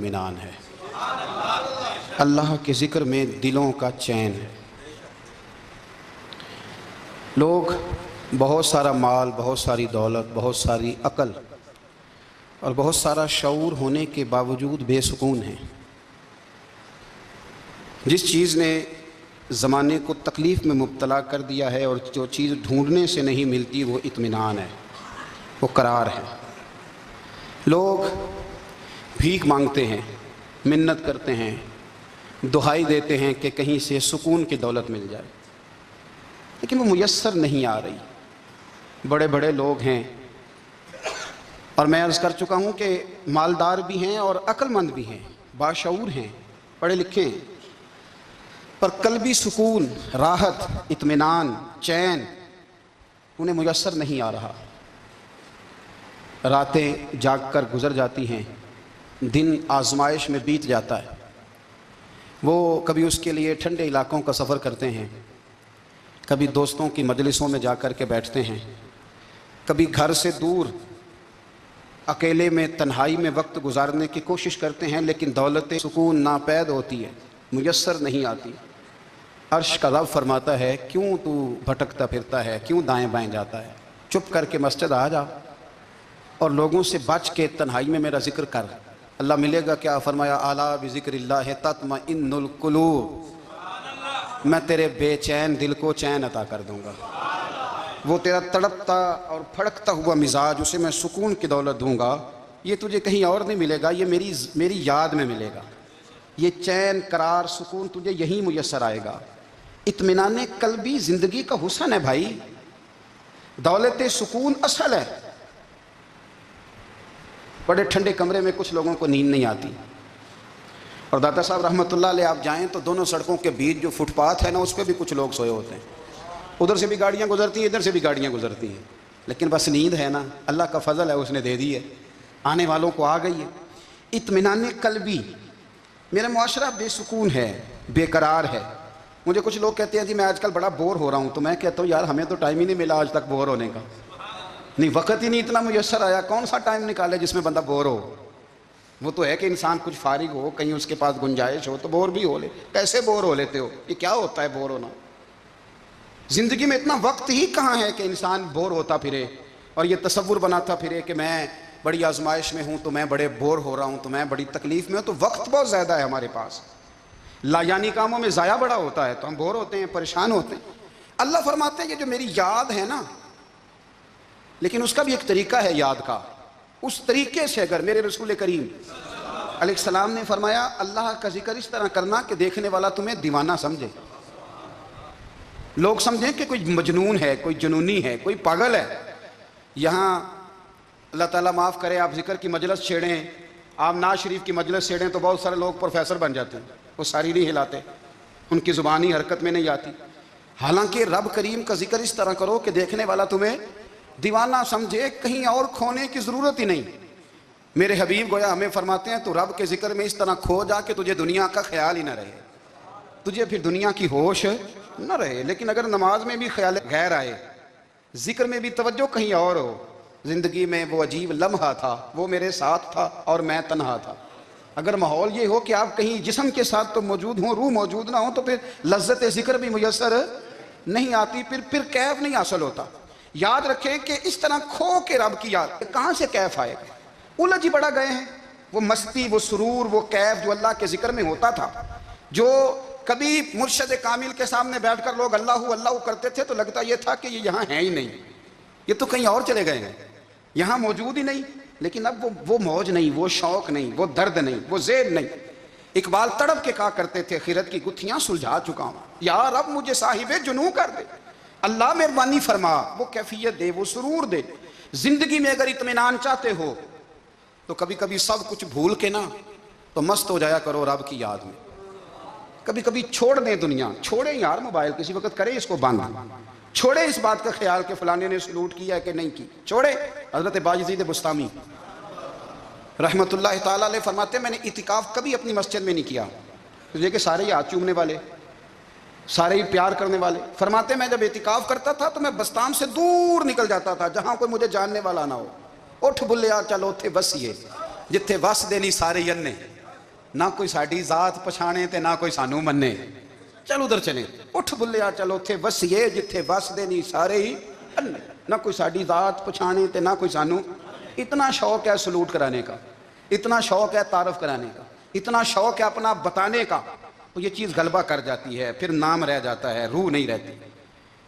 इत्मीनान है, अल्लाह के ज़िक्र में दिलों का चैन है। लोग बहुत सारा माल, बहुत सारी दौलत, बहुत सारी अकल और बहुत सारा शऊर होने के बावजूद बेसुकून हैं। जिस चीज़ ने ज़माने को तकलीफ़ में मुब्तला कर दिया है और जो चीज़ ढूंढने से नहीं मिलती वो इत्मीनान है, वो करार है। लोग भीख मांगते हैं, मिन्नत करते हैं, दुहाई देते हैं कि कहीं से सुकून की दौलत मिल जाए, लेकिन वो मुयस्सर नहीं आ रही। बड़े बड़े लोग हैं और मैं अर्ज़ कर चुका हूँ कि मालदार भी हैं और अक्लमंद भी हैं, बाशऊर हैं, पढ़े लिखे हैं, पर कल्बी सुकून, राहत, इत्मीनान, चैन उन्हें मुयस्सर नहीं आ रहा। रातें जाग कर गुज़र जाती हैं, दिन आजमाइश में बीत जाता है। वो कभी उसके लिए ठंडे इलाकों का सफ़र करते हैं, कभी दोस्तों की मजलिसों में जाकर के बैठते हैं, कभी घर से दूर अकेले में तन्हाई में वक्त गुजारने की कोशिश करते हैं, लेकिन दौलत सुकून नापैद होती है, मुयस्सर नहीं आती। अर्श का रब फरमाता है, क्यों तू भटकता फिरता है, क्यों दाएं बाएं जाता है, चुप करके मस्जिद आ जा और लोगों से बच के तन्हाई में मेरा ज़िक्र कर। अल्लाह मिलेगा क्या? फरमाया, आला बिज़िक्रिल्लाह तत्मइन्नुल कुलूब, मैं तेरे बेचैन दिल को चैन अता कर दूंगा। वो तेरा तड़पता और फड़कता हुआ मिजाज, उसे मैं सुकून की दौलत दूंगा। ये तुझे कहीं और नहीं मिलेगा, ये मेरी याद में मिलेगा। ये चैन, करार, सुकून तुझे यहीं मुयस्सर आएगा। इत्मीनान कल्बी ज़िंदगी का हुस्न है भाई, दौलत सुकून असल है। बड़े ठंडे कमरे में कुछ लोगों को नींद नहीं आती, और दाता साहब रहमतुल्लाह अलैह आप जाएं तो दोनों सड़कों के बीच जो फुटपाथ है ना, उस पर भी कुछ लोग सोए होते हैं। उधर से भी गाड़ियां गुजरती हैं, इधर से भी गाड़ियां गुजरती हैं, लेकिन बस नींद है ना, अल्लाह का फजल है, उसने दे दी है, आने वालों को आ गई है। इत्मीनान कल्बी, मेरा मुआशरा बेसुकून है, बेकरार है। मुझे कुछ लोग कहते हैं जी मैं आजकल बड़ा बोर हो रहा हूँ, तो मैं कहता हूँ यार हमें तो टाइम ही नहीं मिला आज तक बोर होने का, नहीं वक्त ही नहीं इतना मुयस्सर आया। कौन सा टाइम निकाले जिसमें बंदा बोर हो? वो तो है कि इंसान कुछ फारिग हो, कहीं उसके पास गुंजाइश हो तो बोर भी हो ले। कैसे बोर हो लेते हो? ये क्या होता है बोर होना? ज़िंदगी में इतना वक्त ही कहाँ है कि इंसान बोर होता फिरे और ये तसव्वुर बनाता फिरे कि मैं बड़ी आजमाइश में हूँ, तो मैं बड़े बोर हो रहा हूँ, तो मैं बड़ी तकलीफ़ में हूँ। तो वक्त बहुत ज़्यादा है हमारे पास, लायानी कामों में ज़ाया बड़ा होता है, तो हम बोर होते हैं, परेशान होते हैं। अल्लाह फरमाते हैं कि जो मेरी याद है ना, लेकिन उसका भी एक तरीका है याद का। उस तरीके से अगर मेरे रसूल करीम अलैहिस्सलाम ने फरमाया, अल्लाह का जिक्र इस तरह करना कि देखने वाला तुम्हें दीवाना समझे, लोग समझें कि कोई मजनून है, कोई जुनूनी है, कोई पागल है। यहाँ अल्लाह ताला माफ़ करे, आप जिक्र की मजलिस छेड़ें, आप नाज शरीफ की मजलिस छेड़ें तो बहुत सारे लोग प्रोफेसर बन जाते हैं, वो सारी नहीं हिलाते, उनकी ज़ुबान ही हरकत में नहीं आती। हालांकि रब करीम का जिक्र इस तरह करो कि देखने वाला तुम्हें दीवाना समझे, कहीं और खोने की ज़रूरत ही नहीं। मेरे हबीब गोया हमें फरमाते हैं, तो रब के ज़िक्र में इस तरह खो जा कि तुझे दुनिया का ख्याल ही ना रहे, तुझे फिर दुनिया की होश न रहे। लेकिन अगर नमाज में भी ख्याल गैर आए, ज़िक्र में भी तवज्जो कहीं और हो, ज़िंदगी में वो अजीब लम्हा था, वो मेरे साथ था और मैं तन्हा था। अगर माहौल ये हो कि आप कहीं जिस्म के साथ तो मौजूद हों, रूह मौजूद ना हो, तो फिर लज्जत ज़िक्र भी मुयस्सर नहीं आती, फिर कैफ नहीं हासिल होता। याद रखें कि इस तरह खो के रब की याद कहाँ से कैफ आएगा? उलझ ही बड़ा गए हैं। वो मस्ती, वो सुरूर, वो कैफ जो अल्लाह के ज़िक्र में होता था, जो कभी मुर्शद कामिल के सामने बैठकर लोग अल्लाह अल्लाह करते थे तो लगता ये था कि ये यहाँ है ही नहीं, ये तो कहीं और चले गए हैं, यहाँ मौजूद ही नहीं। लेकिन अब वो मौज नहीं, वो शौक नहीं, वो दर्द नहीं, वो ज़ेब नहीं। इकबाल तड़प के कहा करते थे, खिरत की गुत्थियाँ सुलझा चुका हूँ, यार अब मुझे साहिबे जुनू कर दे, अल्लाह मेहरबानी फरमा, वो कैफियत दे, वो सुरूर दे। जिंदगी में अगर इत्मीनान चाहते हो तो कभी कभी सब कुछ भूल के ना तो मस्त हो जाया करो रब की याद में। कभी कभी छोड़ दें दुनिया, छोड़े यार मोबाइल, किसी वक्त करें इसको बंद, छोड़े इस बात का ख्याल कि फलाने ने सलूट किया है कि नहीं की, छोड़े। हजरत बायज़ीद बुस्तामी रहमतुल्लाह ताला अलैह फरमाते, मैंने इतिकाफ कभी अपनी मस्जिद में नहीं किया, तो ये कि सारे ही हाथ चूमने वाले, सारे ही प्यार करने वाले। फरमाते मैं जब इतिकाफ करता था तो मैं बस्ताम से दूर निकल जाता था, जहां कोई मुझे जानने वाला ना हो। उठ बुल्लिया चलो थे बसिए, जिथे वस देनी सारे अन्ने, نہ کوئی ساڈی ذات پچھانے تے نہ کوئی سانو منے. چل ادھر چلے, اٹھ بلیا چلو اتھے وسیے جتھے وسدے نہیں سارے ہی انے. نہ کوئی ساڈی ذات پچھانے تے نہ کوئی سانو. اتنا شوق ہے سلوٹ کرانے کا, اتنا شوق ہے تعارف کرانے کا, اتنا شوق ہے اپنا بتانے کا. تو یہ چیز غلبہ کر جاتی ہے, پھر نام رہ جاتا ہے, روح نہیں رہتی,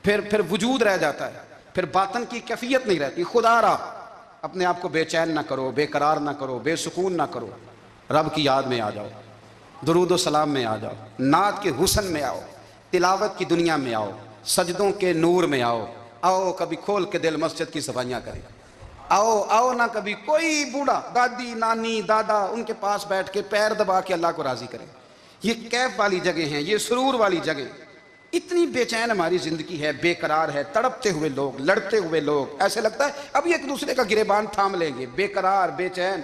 پھر وجود رہ جاتا ہے, پھر باطن کی کیفیت نہیں رہتی. خدا را اپنے آپ کو بے چین نہ کرو, بے قرار نہ کرو, بے سکون نہ کرو. رب کی یاد میں آ جاؤ, درود و سلام میں آ جاؤ, نعت کے حسن میں آؤ, تلاوت کی دنیا میں آؤ, سجدوں کے نور میں آؤ. آؤ کبھی کھول کے دل مسجد کی صفائیاں کریں. آؤ آؤ نہ کبھی کوئی بوڑھا دادی نانی دادا ان کے پاس بیٹھ کے پیر دبا کے اللہ کو راضی کریں. یہ کیف والی جگہ ہیں, یہ سرور والی جگہ. اتنی بے چین ہماری زندگی ہے, بے قرار ہے, تڑپتے ہوئے لوگ, لڑتے ہوئے لوگ. ایسے لگتا ہے ابھی ایک دوسرے کا گریبان تھام لیں گے. بے قرار, بے چین.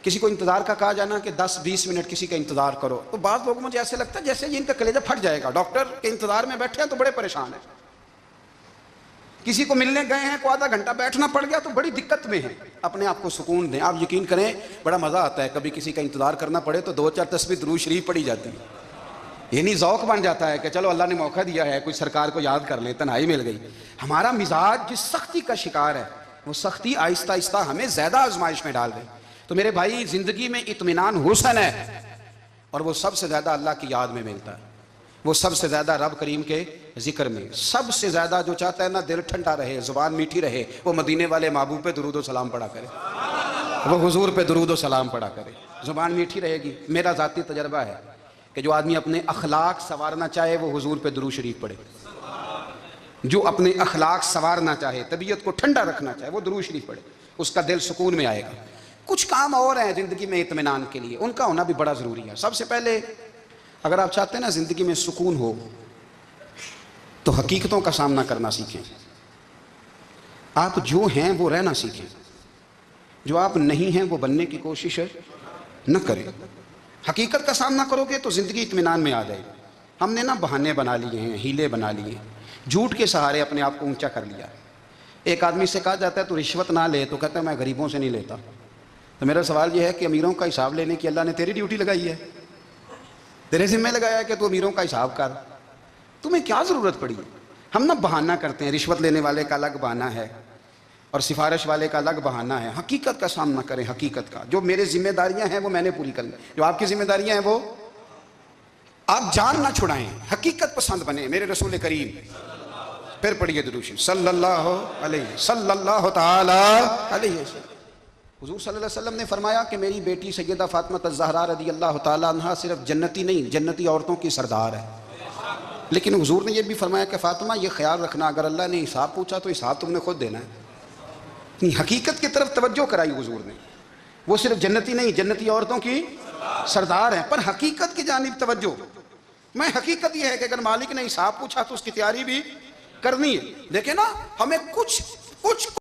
کسی کو انتظار کا کہا جانا کہ 10-20 منٹ کسی کا انتظار کرو, تو بعض لوگوں مجھے ایسے لگتا ہے جیسے ان کا کلیجہ پھٹ جائے گا. ڈاکٹر کے انتظار میں بیٹھے ہیں تو بڑے پریشان ہیں. کسی کو ملنے گئے ہیں کو آدھا گھنٹہ بیٹھنا پڑ گیا تو بڑی دقت میں ہیں. اپنے آپ کو سکون دیں. آپ یقین کریں بڑا مزہ آتا ہے کبھی کسی کا انتظار کرنا پڑے تو 2-4 تسبیح درود شریف پڑھی جاتی ہے. یعنی ذوق بن جاتا ہے کہ چلو اللہ نے موقع دیا ہے, کوئی سرکار کو یاد کر لیں, تنہائی مل گئی. ہمارا مزاج جس سختی کا شکار ہے وہ سختی آہستہ آہستہ ہمیں زیادہ آزمائش میں ڈال گئی. تو میرے بھائی زندگی میں اطمینان حسن ہے, اور وہ سب سے زیادہ اللہ کی یاد میں ملتا ہے. وہ سب سے زیادہ رب کریم کے ذکر میں. سب سے زیادہ جو چاہتا ہے نا دل ٹھنڈا رہے, زبان میٹھی رہے, وہ مدینے والے محبوب پہ درود و سلام پڑھا کرے, وہ حضور پہ درود و سلام پڑھا کرے. زبان میٹھی رہے گی. میرا ذاتی تجربہ ہے کہ جو آدمی اپنے اخلاق سنوارنا چاہے وہ حضور پہ درود شریف پڑھے. جو اپنے اخلاق سنوارنا چاہے, طبیعت کو ٹھنڈا رکھنا چاہے, وہ درود شریف پڑھے. اس کا دل سکون میں آئے گا. کچھ کام اور ہیں زندگی میں اطمینان کے لیے, ان کا ہونا بھی بڑا ضروری ہے. سب سے پہلے اگر آپ چاہتے ہیں نا زندگی میں سکون ہو تو حقیقتوں کا سامنا کرنا سیکھیں. آپ جو ہیں وہ رہنا سیکھیں, جو آپ نہیں ہیں وہ بننے کی کوشش نہ کریں. حقیقت کا سامنا کرو گے تو زندگی اطمینان میں آ جائے. ہم نے نا بہانے بنا لیے ہیں, ہیلے بنا لیے ہیں, جھوٹ کے سہارے اپنے آپ کو اونچا کر لیا. ایک آدمی سے کہا جاتا ہے تو رشوت نہ لے, تو کہتا ہے میں غریبوں سے نہیں لیتا. تو میرا سوال یہ ہے کہ امیروں کا حساب لینے کی اللہ نے تیری ڈیوٹی لگائی ہے, تیرے ذمہ لگایا ہے کہ تو امیروں کا حساب کر. تمہیں کیا ضرورت پڑی ہے؟ ہم نا بہانہ کرتے ہیں. رشوت لینے والے کا الگ بہانہ ہے اور سفارش والے کا الگ بہانہ ہے. حقیقت کا سامنا کریں. حقیقت کا جو میرے ذمہ داریاں ہیں وہ میں نے پوری کر لی, جو آپ کی ذمہ داریاں ہیں وہ آپ جان نہ چھڑائیں. حقیقت پسند بنیں. میرے رسول کریم پھر پڑھیے درود شریف صلی اللہ تعالی علیہ وسلم. حضور صلی اللہ علیہ وسلم نے فرمایا کہ میری بیٹی سیدہ فاطمہ الزہرا رضی اللہ تعالیٰ عنہا صرف جنتی نہیں, جنتی عورتوں کی سردار ہے. لیکن حضور نے یہ بھی فرمایا کہ فاطمہ یہ خیال رکھنا اگر اللہ نے حساب پوچھا تو حساب تم نے خود دینا ہے. حقیقت کی طرف توجہ کرائی حضور نے. وہ صرف جنتی نہیں, جنتی عورتوں کی سردار ہیں, پر حقیقت کی جانب توجہ. میں حقیقت یہ ہے کہ اگر مالک نے حساب پوچھا تو اس کی تیاری بھی کرنی ہے. دیکھیں نا ہمیں کچھ